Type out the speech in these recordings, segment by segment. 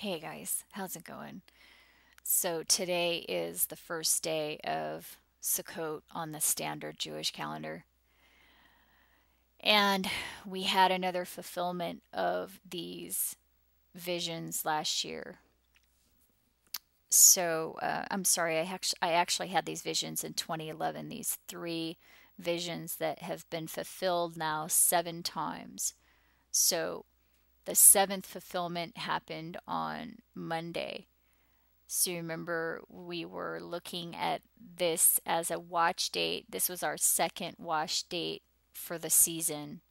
Hey guys, how's it going? So today is the first day of Sukkot on the standard Jewish calendar. And we had another fulfillment of these visions last year. I'm sorry, I actually had these visions in 2011, these three visions that have been fulfilled now 7 times. So the seventh fulfillment happened on Monday. So you remember we were looking at this as a watch date. This was our second watch date for the season.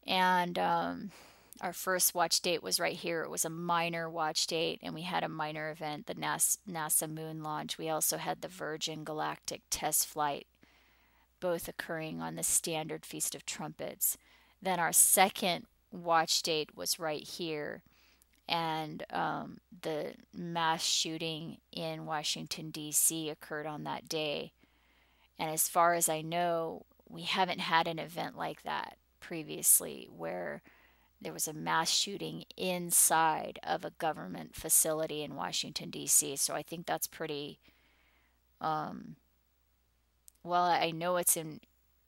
And our first watch date was right here. It was a minor watch date, and we had a minor event, the NASA moon launch. We also had the Virgin Galactic test flight, both occurring on the standard Feast of Trumpets. Then our second watch date was right here, and the mass shooting in Washington, D.C. occurred on that day. And as far as I know, we haven't had an event like that previously where there was a mass shooting inside of a government facility in Washington, D.C. So I think that's pretty, um, well, I know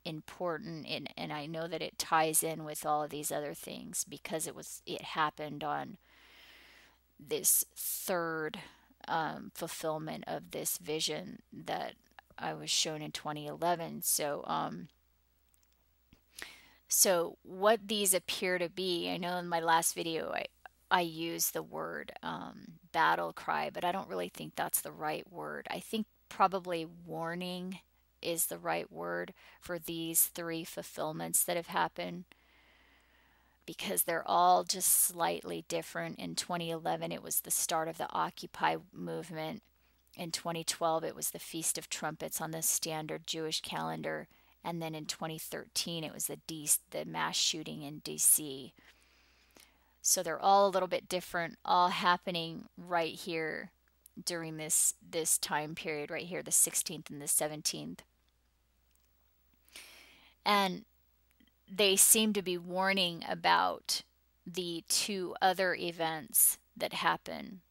important, and I know that it ties in with all of these other things because it happened on this third fulfillment of this vision that I was shown in 2011. So what these appear to be, I know in my last video I used the word battle cry, but I don't really think that's the right word. I think probably warning is the right word for these three fulfillments that have happened because they're all just slightly different. In 2011, it was the start of the Occupy movement. In 2012, it was the Feast of Trumpets on the standard Jewish calendar. And then in 2013, it was the mass shooting in DC. So they're all a little bit different, all happening right here during this time period right here, the 16th and the 17th. And they seem to be warning about the two other events that happen.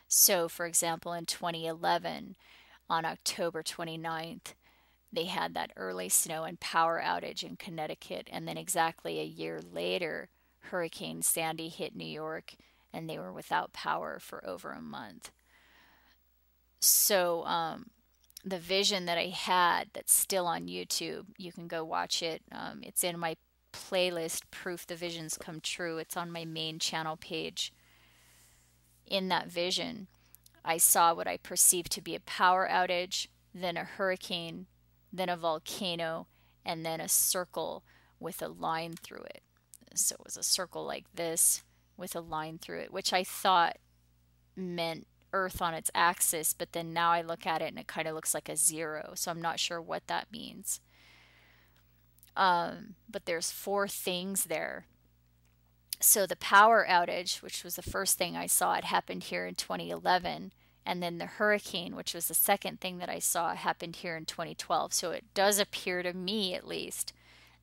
So, for example, in 2011, on October 29th, they had that early snow and power outage in Connecticut. And then exactly a year later, Hurricane Sandy hit New York and they were without power for over a month. So, the vision that I had that's still on YouTube. You can go watch it. It's in my playlist, Proof the Visions Come True. It's on my main channel page. In that vision, I saw what I perceived to be a power outage, then a hurricane, then a volcano, and then a circle with a line through it. So it was a circle like this with a line through it, which I thought meant Earth on its axis, but then now I look at it and it kind of looks like a zero, so I'm not sure what that means. But there's four things there. So the power outage, which was the first thing I saw, it happened here in 2011. And then the hurricane, which was the second thing that I saw, happened here in 2012. So it does appear to me, at least,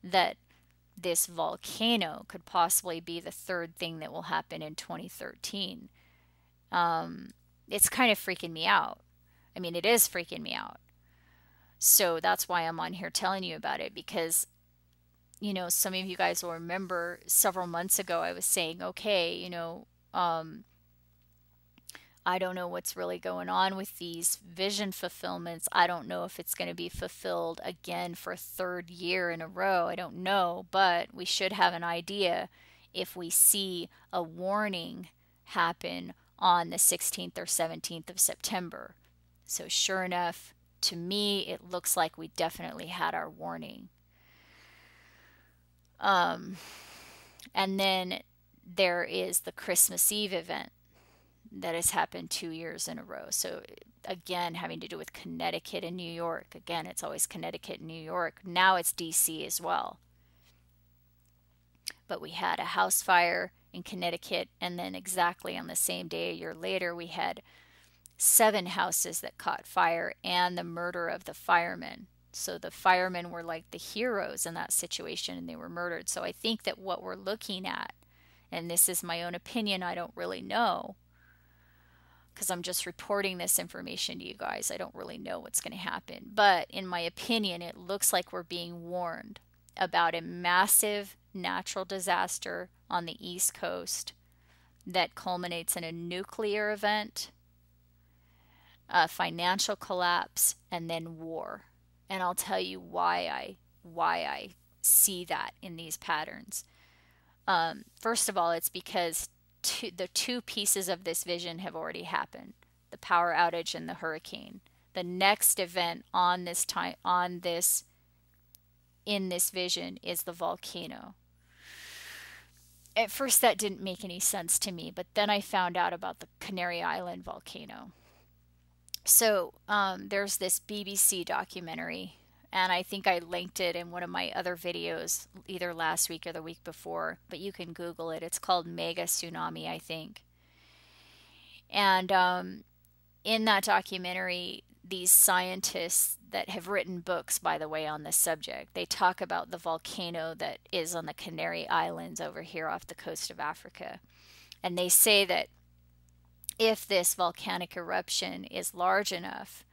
that this volcano could possibly be the third thing that will happen in 2013. It's kind of freaking me out. I mean, it is freaking me out. So that's why I'm on here telling you about it because, some of you guys will remember several months ago I was saying, okay, I don't know what's really going on with these vision fulfillments. I don't know if it's going to be fulfilled again for a third year in a row. I don't know, but we should have an idea if we see a warning happen on the 16th or 17th of September. So sure enough, to me, it looks like we definitely had our warning. And then there is the Christmas Eve event that has happened 2 years in a row. So again, having to do with Connecticut and New York. Again, it's always Connecticut and New York. Now it's DC as well. But we had a house fire in Connecticut, and then exactly on the same day, a year later, we had 7 houses that caught fire and the murder of the firemen. So the firemen were like the heroes in that situation and they were murdered. So I think that what we're looking at and this is my own opinion, I don't really know, because I'm just reporting this information to you guys. I don't really know what's going to happen. But in my opinion, it looks like we're being warned about a massive natural disaster on the East Coast that culminates in a nuclear event, a financial collapse, and then war. And I'll tell you why I see that in these patterns. First of all, it's because the two pieces of this vision have already happened: the power outage and the hurricane. The next event on this time in this vision is the volcano. At first, that didn't make any sense to me, but then I found out about the Canary Island volcano. So there's this BBC documentary, and I think I linked it in one of my other videos, either last week or the week before, but you can Google it. It's called Mega Tsunami, I think. And in that documentary, these scientists that have written books, by the way, on this subject, they talk about the volcano that is on the Canary Islands over here off the coast of Africa. And they say that if this volcanic eruption is large enough,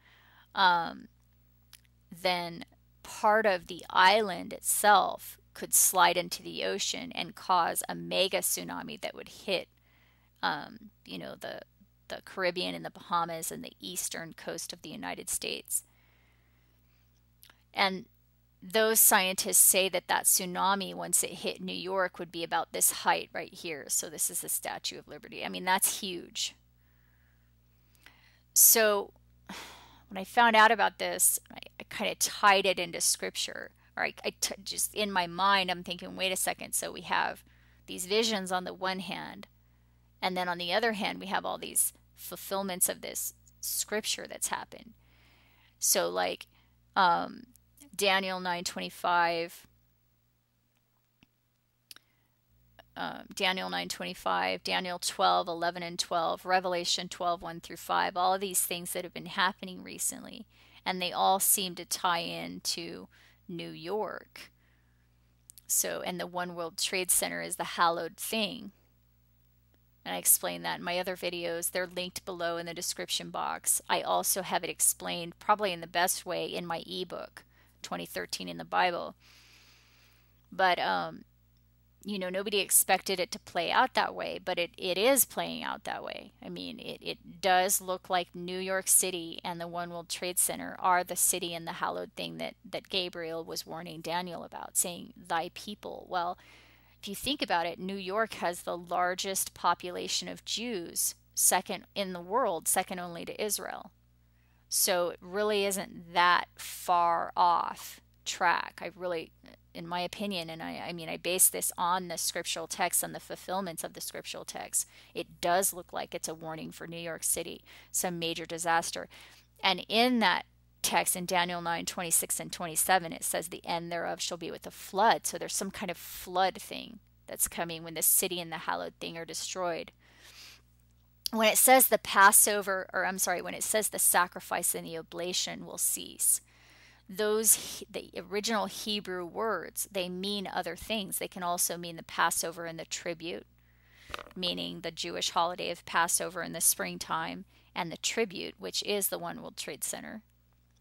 then part of the island itself could slide into the ocean and cause a mega tsunami that would hit, the Caribbean and the Bahamas and the eastern coast of the United States. And those scientists say that tsunami, once it hit New York, would be about this height right here. So this is the Statue of Liberty. I mean, that's huge. So when I found out about this, I kind of tied it into scripture. Or just in my mind, I'm thinking, wait a second. So we have these visions on the one hand, and then on the other hand, we have all these fulfillments of this scripture that's happened. So like Daniel 9:25, Daniel 9:25, Daniel 12:11 and 12, Revelation 12:1 through 5, all of these things that have been happening recently, and they all seem to tie into New York. So, and the One World Trade Center is the hallowed thing. And I explain that in my other videos. They're linked below in the description box. I also have it explained probably in the best way in my ebook, 2013 in the Bible. But nobody expected it to play out that way, but it is playing out that way. I mean, it does look like New York City and the One World Trade Center are the city and the hallowed thing that Gabriel was warning Daniel about, saying, thy people. Well, if you think about it, New York has the largest population of Jews, second in the world, second only to Israel. So it really isn't that far off track. I really, in my opinion, and I mean, I base this on the scriptural text and the fulfillments of the scriptural text. It does look like it's a warning for New York City, some major disaster. And in that text in Daniel 9:26 and 27, it says the end thereof shall be with a flood. So there's some kind of flood thing that's coming when the city and the hallowed thing are destroyed. When it says the Passover, or I'm sorry, when it says the sacrifice and the oblation will cease, the original Hebrew words, they mean other things. They can also mean the Passover and the tribute, meaning the Jewish holiday of Passover in the springtime, and the tribute, which is the One World Trade Center.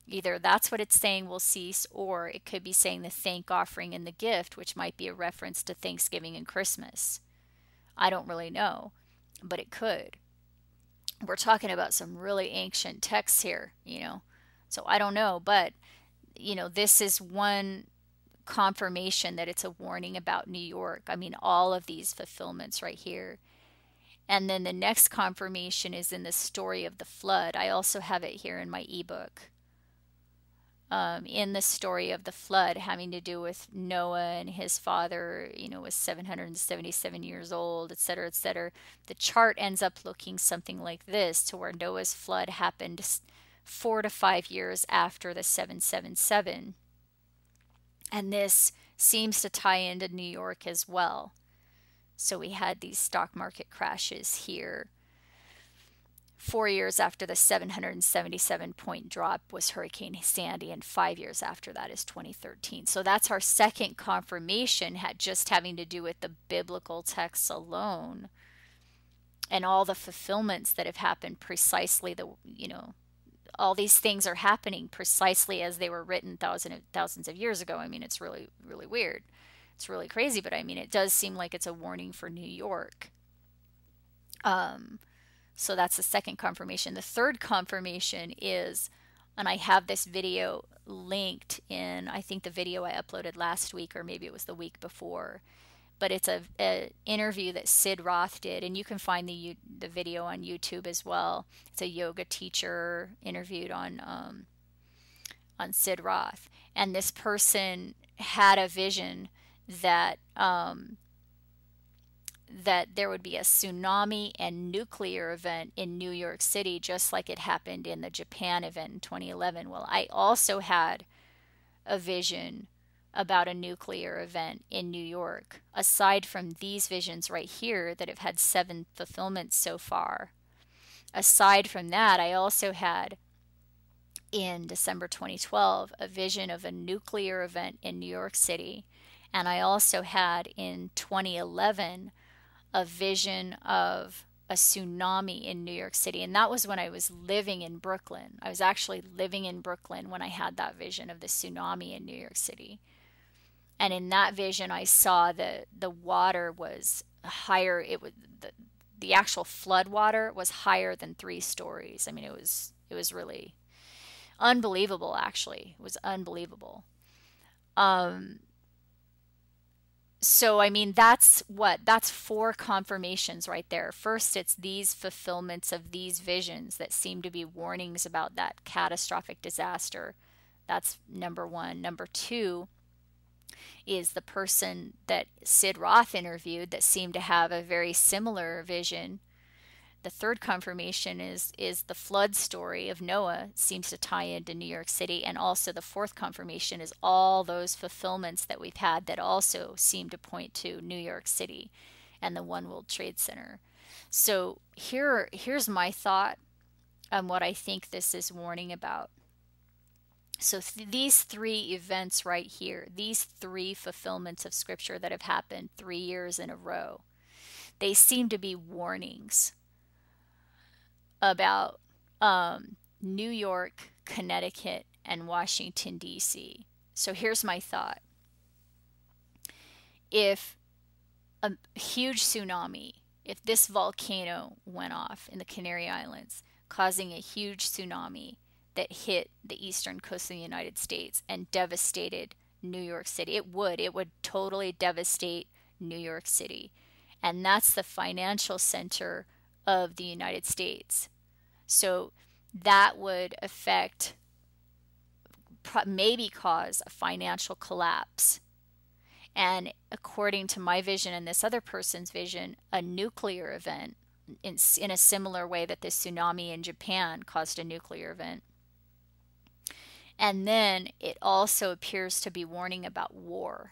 Either that's what it's saying will cease, or it could be saying the thank offering and the gift, which might be a reference to Thanksgiving and Christmas. I don't really know, but it could. We're talking about some really ancient texts here, so I don't know, but this is one confirmation that it's a warning about New York. I mean, all of these fulfillments right here. And then the next confirmation is in the story of the flood. I also have it here in my ebook. In the story of the flood, having to do with Noah and his father, was 777 years old, etc., etc. The chart ends up looking something like this, to where Noah's flood happened 4 to 5 years after the 777. And this seems to tie into New York as well. So we had these stock market crashes here 4 years after the 777-point drop was Hurricane Sandy, and 5 years after that is 2013. So that's our second confirmation, just having to do with the biblical texts alone and all the fulfillments that have happened precisely. All these things are happening precisely as they were written thousands of years ago. I mean, it's really, really weird. It's really crazy, but I mean, it does seem like it's a warning for New York. So that's the second confirmation. The third confirmation is, and I have this video linked in, I think the video I uploaded last week, or maybe it was the week before, but it's a interview that Sid Roth did, and you can find the video on YouTube as well. It's a yoga teacher interviewed on Sid Roth, and this person had a vision that that there would be a tsunami and nuclear event in New York City, just like it happened in the Japan event in 2011. Well, I also had a vision about a nuclear event in New York, aside from these visions right here that have had 7 fulfillments so far. Aside from that, I also had, in December 2012, a vision of a nuclear event in New York City. And I also had, in 2011, a vision of a tsunami in New York City. And that was when I was living in Brooklyn. I was actually living in Brooklyn when I had that vision of the tsunami in New York City. And in that vision, I saw the water was higher. The actual flood water was higher than 3 stories. I mean, it was really unbelievable. Actually, it was unbelievable. So, I mean, that's 4 confirmations right there. First, it's these fulfillments of these visions that seem to be warnings about that catastrophic disaster. That's number 1. Number 2 is the person that Sid Roth interviewed that seemed to have a very similar vision. The third confirmation is the flood story of Noah seems to tie into New York City. And also the fourth confirmation is all those fulfillments that we've had that also seem to point to New York City and the One World Trade Center. So here's my thought on what I think this is warning about. So these 3 events right here, these 3 fulfillments of Scripture that have happened 3 years in a row, they seem to be warnings about New York, Connecticut, and Washington, D.C. So here's my thought. If a huge tsunami, if this volcano went off in the Canary Islands, causing a huge tsunami that hit the eastern coast of the United States and devastated New York City, it would totally devastate New York City. And that's the financial center of the United States. So that would affect, maybe cause a financial collapse. And according to my vision and this other person's vision, a nuclear event in a similar way that the tsunami in Japan caused a nuclear event. And then it also appears to be warning about war,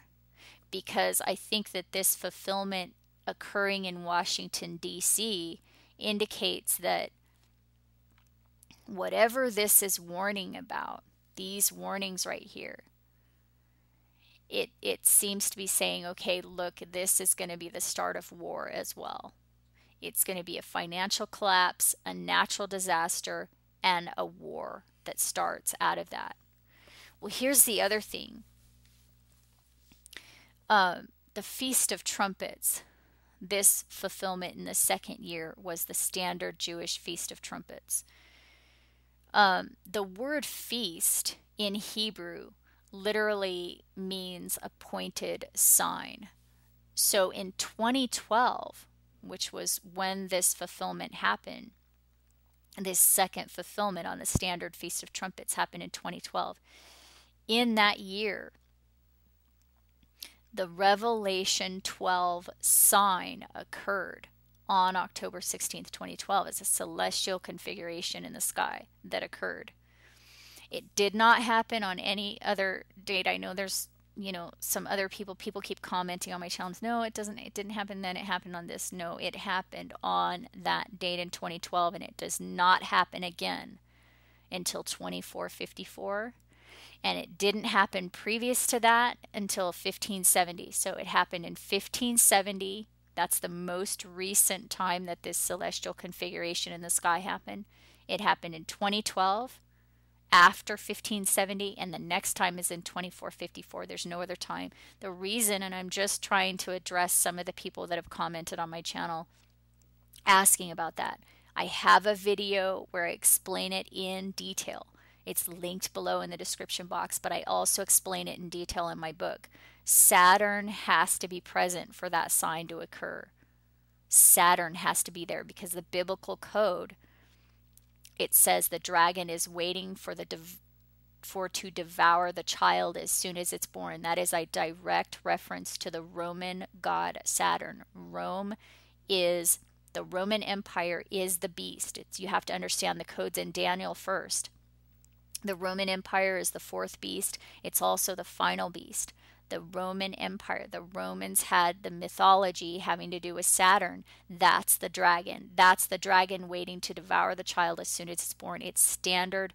because I think that this fulfillment occurring in Washington, D.C. indicates that whatever this is warning about, these warnings right here, it seems to be saying, okay, look, this is going to be the start of war as well. It's going to be a financial collapse, a natural disaster, and a war that starts out of that. Well, here's the other thing. The Feast of Trumpets, this fulfillment in the second year was the standard Jewish Feast of Trumpets. The word feast in Hebrew literally means appointed sign. So in 2012, which was when this fulfillment happened, this second fulfillment on the standard Feast of Trumpets happened in 2012. In that year, the Revelation 12 sign occurred on October 16th, 2012. It's a celestial configuration in the sky that occurred. It did not happen on any other date. I know there's some other people keep commenting on my channels. No, it didn't happen then, it happened on this. No, it happened on that date in 2012, and it does not happen again until 2454. And it didn't happen previous to that until 1570. So it happened in 1570. That's the most recent time that this celestial configuration in the sky happened. It happened in 2012 after 1570, and the next time is in 2454. There's no other time. The reason, and I'm just trying to address some of the people that have commented on my channel asking about that. I have a video where I explain it in detail. It's linked below in the description box, but I also explain it in detail in my book. Saturn has to be present for that sign to occur. Saturn has to be there because the biblical code, it says the dragon is waiting for to devour the child as soon as it's born. That is a direct reference to the Roman god Saturn. The Roman Empire is the beast. You have to understand the codes in Daniel first. The Roman Empire is the fourth beast. It's also the final beast. The Roman Empire, the Romans had the mythology having to do with Saturn. That's the dragon. That's the dragon waiting to devour the child as soon as it's born. It's standard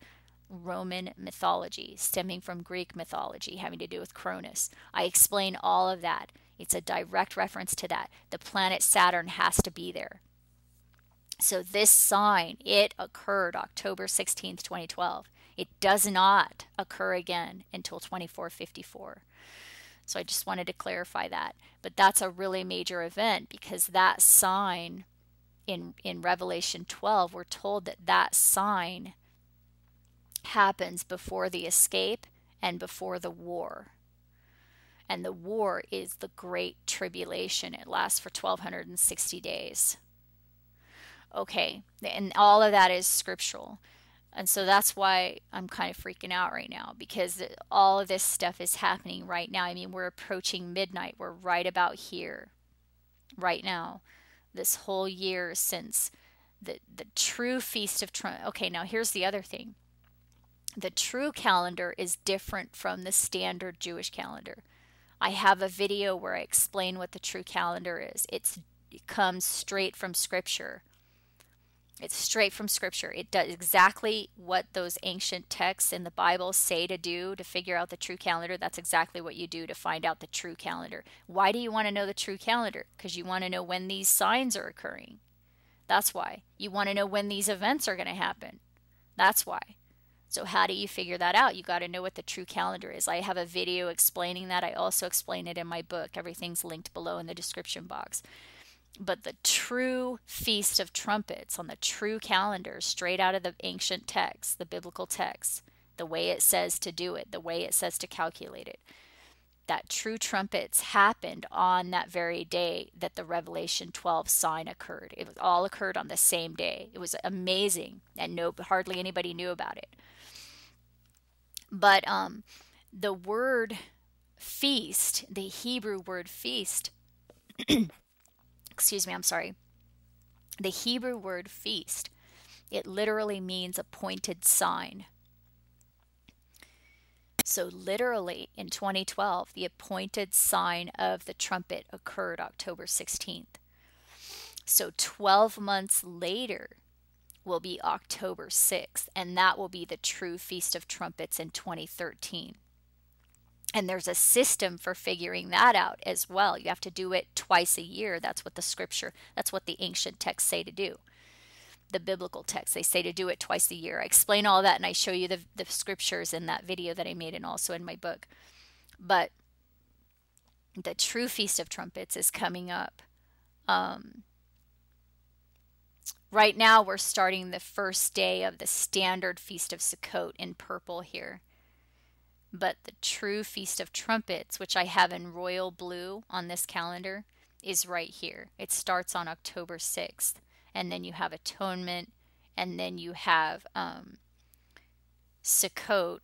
Roman mythology, stemming from Greek mythology, having to do with Cronus. I explain all of that. It's a direct reference to that. The planet Saturn has to be there. So this sign, it occurred October 16th, 2012. It does not occur again until 2454. So I just wanted to clarify that. But that's a really major event because that sign in Revelation 12, we're told that that sign happens before the escape and before the war. And the war is the Great Tribulation. It lasts for 1260 days. Okay, and all of that is scriptural. And so that's why I'm kind of freaking out right now, because all of this stuff is happening right now. I mean, we're approaching midnight. We're right about here right now. This whole year since the true Feast of Trumpets. Okay, now here's the other thing. The true calendar is different from the standard Jewish calendar. I have a video where I explain what the true calendar is. It comes straight from Scripture. It's straight from Scripture. It does exactly what those ancient texts in the Bible say to do to figure out the true calendar. That's exactly what you do to find out the true calendar. Why do you want to know the true calendar? Because you want to know when these signs are occurring. That's why. You want to know when these events are going to happen. That's why. So how do you figure that out? You got to know what the true calendar is. I have a video explaining that. I also explain it in my book. Everything's linked below in the description box. But the true Feast of Trumpets on the true calendar, straight out of the ancient texts, the biblical texts, the way it says to do it, the way it says to calculate it, that true trumpets happened on that very day that the Revelation 12 sign occurred. It was all occurred on the same day. It was amazing, and hardly anybody knew about it. But the word feast, the Hebrew word feast, excuse me, I'm sorry. The Hebrew word feast, it literally means appointed sign. So literally in 2012, the appointed sign of the trumpet occurred October 16th. So 12 months later will be October 6th, and that will be the true Feast of Trumpets in 2013. And there's a system for figuring that out as well. You have to do it twice a year. That's what the ancient texts say to do. The biblical texts, they say to do it twice a year. I explain all that and I show you the scriptures in that video that I made and also in my book. But the true Feast of Trumpets is coming up. Right now we're starting the first day of the standard Feast of Sukkot in purple here. But the true Feast of Trumpets, which I have in royal blue on this calendar, is right here. It starts on October 6th. And then you have Atonement. And then you have Sukkot.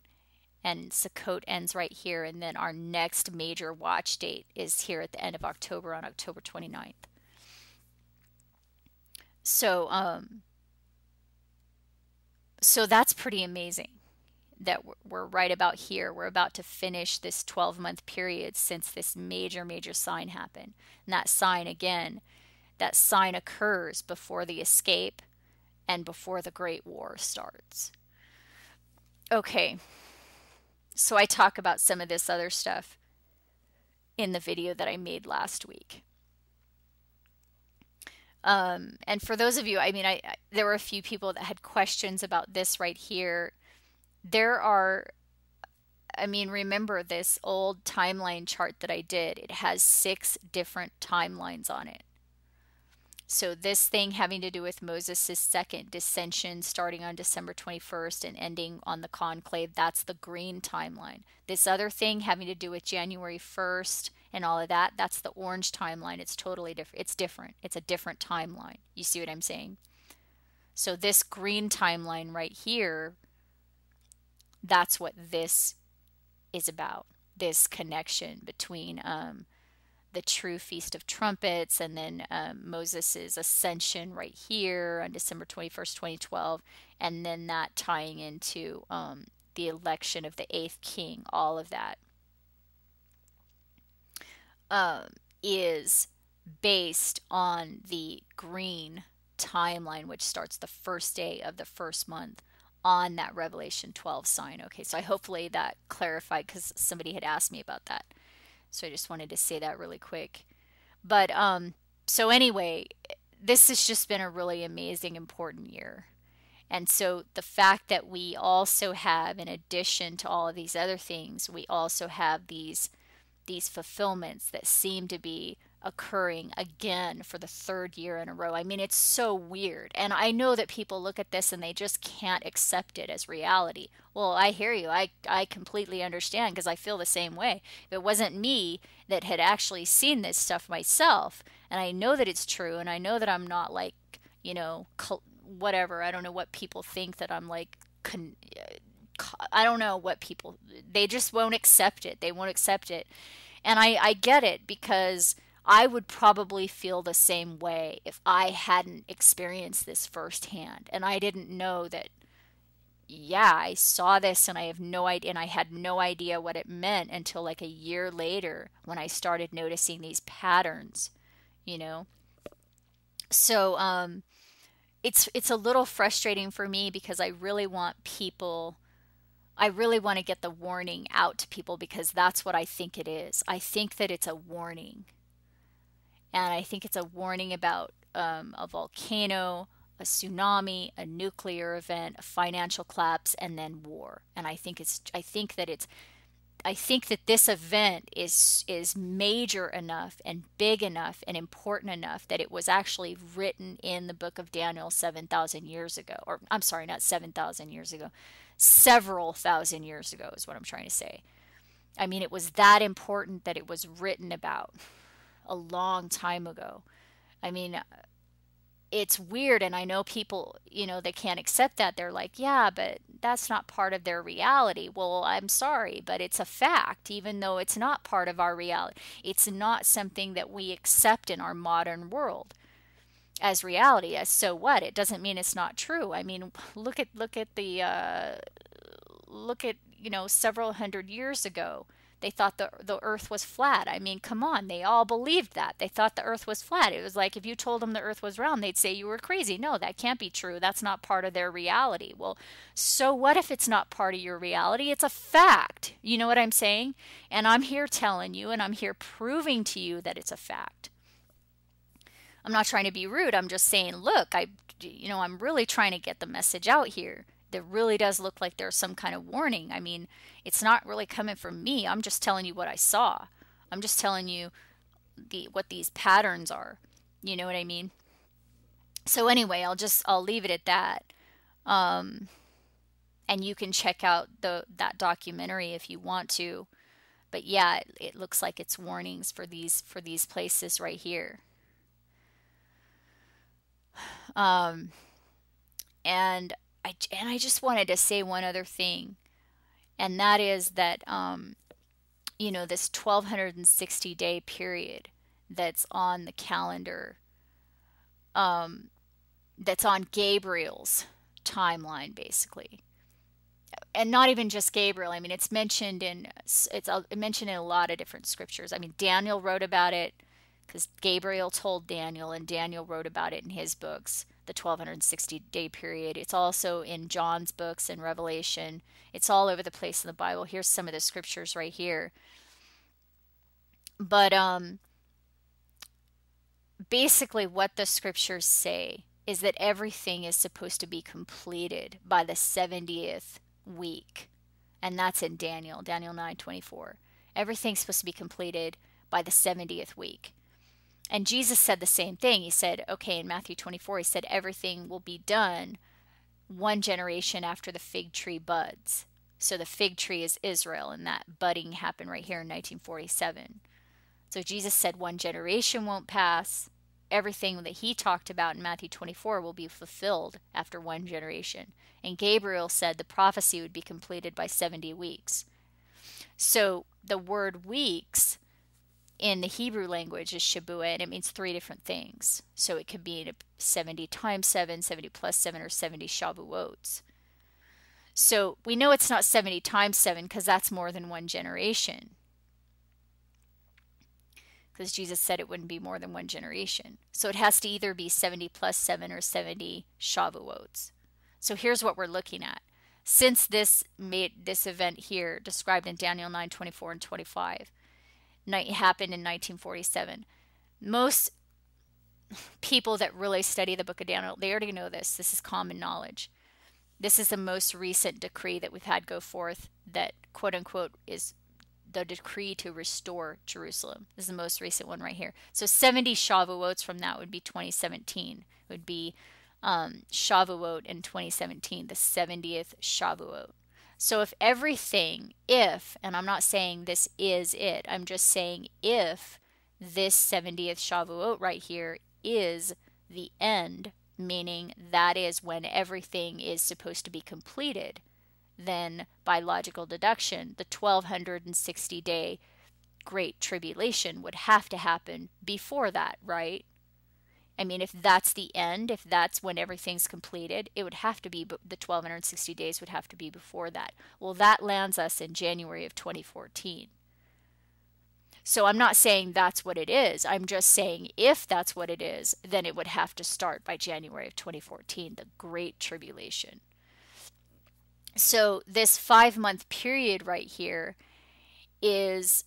And Sukkot ends right here. And then our next major watch date is here at the end of October on October 29th. So that's pretty amazing. that we're right about here. We're about to finish this 12-month period since this major, major sign happened. And that sign, again, that sign occurs before the escape and before the Great War starts. Okay, so I talk about some of this other stuff in the video that I made last week. And for those of you, I mean, there were a few people that had questions about this right here. There are, I mean, remember this old timeline chart that I did? It has 6 different timelines on it. So this thing having to do with Moses' second dissension starting on December 21st and ending on the conclave, that's the green timeline. This other thing having to do with January 1st and all of that, that's the orange timeline. It's totally different. It's different. It's a different timeline. You see what I'm saying? So this green timeline right here, that's what this is about. This connection between the true Feast of Trumpets, and then Moses' ascension right here on December 21st, 2012, and then that tying into the election of the 8th king. All of that is based on the green timeline, which starts the first day of the first month on that Revelation 12 sign. Okay, so I hopefully that clarified, because somebody had asked me about that. So I just wanted to say that really quick. But so anyway, this has just been a really amazing, important year. And so the fact that we also have, in addition to all of these other things, we also have these fulfillments that seem to be occurring again for the 3rd year in a row. I mean, it's so weird. And I know that people look at this and they just can't accept it as reality. Well, I hear you. I completely understand, because I feel the same way. If it wasn't me that had actually seen this stuff myself, and I know that it's true, and I know that I'm not like, whatever. I don't know what people think that I'm like, I don't know what people, they just won't accept it. They won't accept it. And I get it, because I would probably feel the same way if I hadn't experienced this firsthand. And I didn't know that, yeah, I saw this and I have no idea, and I had no idea what it meant until like a year later when I started noticing these patterns, you know? So, it's a little frustrating for me, because I really want to get the warning out to people, because that's what I think it is. I think that it's a warning. And I think it's a warning about a volcano, a tsunami, a nuclear event, a financial collapse, and then war. And I think that this event is major enough and big enough and important enough that it was actually written in the book of Daniel 7,000 years ago. Or I'm sorry, not 7,000 years ago. Several thousand years ago is what I'm trying to say. I mean, it was that important that it was written about a long time ago. I mean, it's weird, and I know people, they can't accept that. They're like, yeah, but that's not part of their reality. Well, I'm sorry, but it's a fact, even though it's not part of our reality. It's not something that we accept in our modern world as reality. As so what? It doesn't mean it's not true. I mean, look at several hundred years ago. They thought the earth was flat. I mean, come on, they all believed that. They thought the earth was flat. It was like if you told them the earth was round, they'd say you were crazy. No, that can't be true. That's not part of their reality. Well, so what if it's not part of your reality? It's a fact. You know what I'm saying? And I'm here telling you, and I'm here proving to you that it's a fact. I'm not trying to be rude. I'm just saying, look, I'm really trying to get the message out here. There really does look like there's some kind of warning. I mean, it's not really coming from me. I'm just telling you what I saw. I'm just telling you what these patterns are. You know what I mean? So anyway, I'll leave it at that. And you can check out that documentary if you want to. But yeah, it looks like it's warnings for these places right here. And I just wanted to say one other thing, and that is that this 1260-day period that's on the calendar, that's on Gabriel's timeline, basically. and not even just Gabriel. I mean, it's mentioned in a lot of different scriptures. I mean, Daniel wrote about it because Gabriel told Daniel, and Daniel wrote about it in his books, the 1260-day period. It's also in John's books and Revelation. It's all over the place in the Bible. Here's some of the scriptures right here. But basically, what the scriptures say is that everything is supposed to be completed by the 70th week. And that's in Daniel 9:24. Everything's supposed to be completed by the 70th week. And Jesus said the same thing. He said, okay, in Matthew 24, he said, everything will be done one generation after the fig tree buds. So the fig tree is Israel, and that budding happened right here in 1947. So Jesus said one generation won't pass. Everything that he talked about in Matthew 24 will be fulfilled after one generation. And Gabriel said the prophecy would be completed by 70 weeks. So the word weeks in the Hebrew language is Shabua, and it means 3 different things. So it could be 70 times 7, 70 plus 7, or 70 Shavuots. So we know it's not 70 times 7 because that's more than one generation. Because Jesus said it wouldn't be more than one generation. So it has to either be 70 plus 7 or 70 Shavuots. So here's what we're looking at. Since this event here described in Daniel 9:24 and 25 happened in 1947, most people that really study the book of Daniel, they already know this. This is common knowledge. This is the most recent decree that we've had go forth that, quote unquote, is the decree to restore Jerusalem. This is the most recent one right here. So 70 Shavuots from that would be 2017. It would be Shavuot in 2017, the 70th Shavuot. So if everything, and I'm not saying this is it, I'm just saying if this 70th Shavuot right here is the end, meaning that is when everything is supposed to be completed, then by logical deduction, the 1260-day Great Tribulation would have to happen before that, right? I mean, if that's the end, if that's when everything's completed, it would have to be, the 1260 days would have to be before that. Well, that lands us in January of 2014. So I'm not saying that's what it is. I'm just saying if that's what it is, then it would have to start by January of 2014, the Great Tribulation. So this 5-month period right here is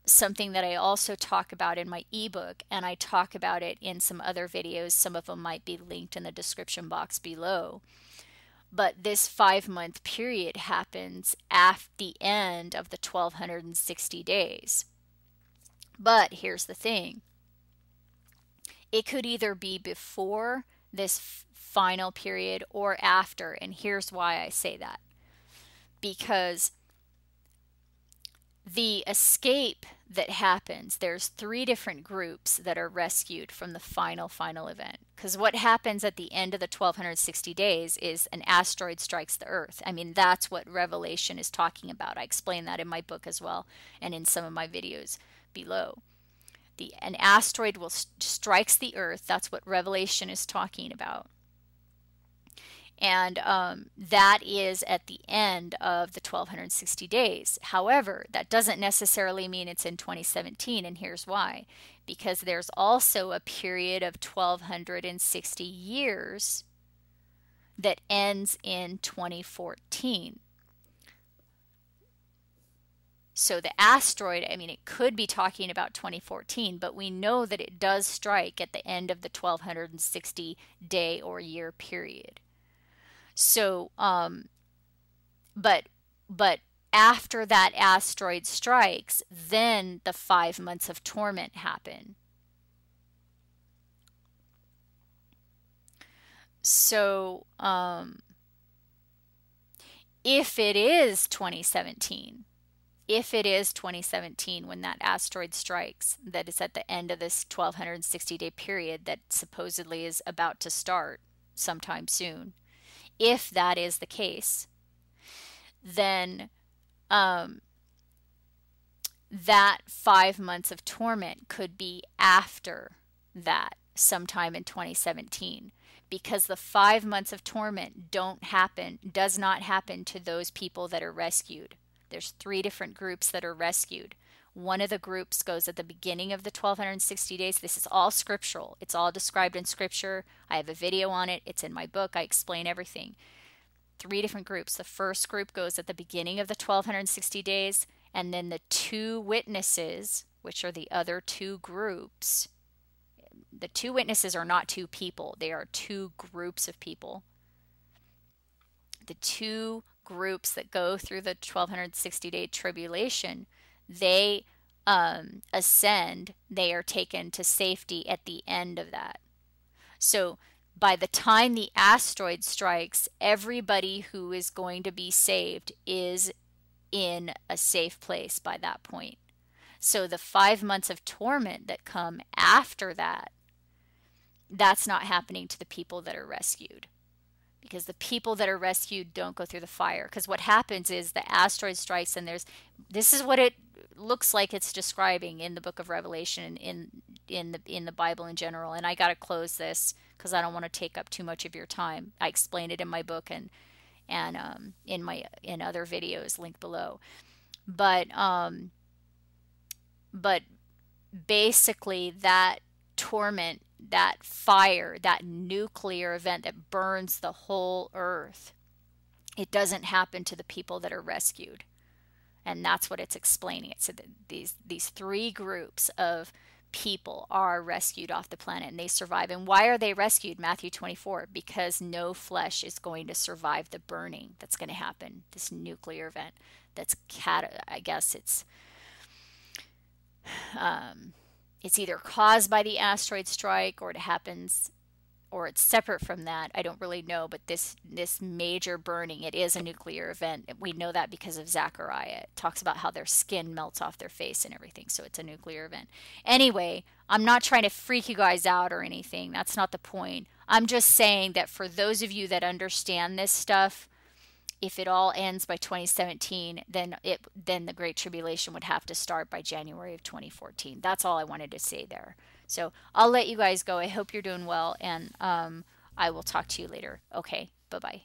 something that I also talk about in my ebook, and I talk about it in some other videos. Some of them might be linked in the description box below. But this 5-month period happens at the end of the 1260 days. But here's the thing. It could either be before this final period or after, and here's why I say that. Because the escape that happens, there's 3 different groups that are rescued from the final event. Because what happens at the end of the 1260 days is an asteroid strikes the Earth. I mean, that's what Revelation is talking about. I explain that in my book as well and in some of my videos below. An asteroid strikes the Earth. That's what Revelation is talking about. And that is at the end of the 1260 days. However, that doesn't necessarily mean it's in 2017, and here's why. Because there's also a period of 1260 years that ends in 2014. So the asteroid, I mean, it could be talking about 2014, but we know that it does strike at the end of the 1260 day or year period. So, but after that asteroid strikes, then the 5 months of torment happen. So, if it is 2017, when that asteroid strikes, that is at the end of this 1260-day period that supposedly is about to start sometime soon, if that is the case, then that 5 months of torment could be after that. sometime in 2017, because the 5 months of torment does not happen to those people that are rescued. There's 3 different groups that are rescued. One of the groups goes at the beginning of the 1260 days. This is all scriptural. It's all described in scripture. I have a video on it. It's in my book. I explain everything. 3 different groups. The first group goes at the beginning of the 1260 days, and then the 2 witnesses, which are the other 2 groups. The 2 witnesses are not 2 people. They are 2 groups of people. The 2 groups that go through the 1260-day tribulation, they ascend. They are taken to safety at the end of that. So by the time the asteroid strikes, everybody who is going to be saved is in a safe place by that point. So the 5 months of torment that come after that, that's not happening to the people that are rescued, because the people that are rescued don't go through the fire. Because what happens is the asteroid strikes, and this is what it looks like it's describing in the book of Revelation, in the Bible in general. And I got to close this because I don't want to take up too much of your time. I explain it in my book and in other videos linked below. But basically that torment, that fire, that nuclear event that burns the whole earth, it doesn't happen to the people that are rescued. And that's what it's explaining. It said that these 3 groups of people are rescued off the planet, and they survive. And why are they rescued? Matthew 24, because no flesh is going to survive the burning that's going to happen, this nuclear event. I guess it's either caused by the asteroid strike, or it happens, or it's separate from that. I don't really know, but this major burning, it is a nuclear event. We know that because of Zechariah. It talks about how their skin melts off their face and everything, so it's a nuclear event. Anyway, I'm not trying to freak you guys out or anything. That's not the point. I'm just saying that for those of you that understand this stuff, if it all ends by 2017, then the Great Tribulation would have to start by January of 2014. That's all I wanted to say there. So I'll let you guys go. I hope you're doing well, and I will talk to you later. Okay, bye-bye.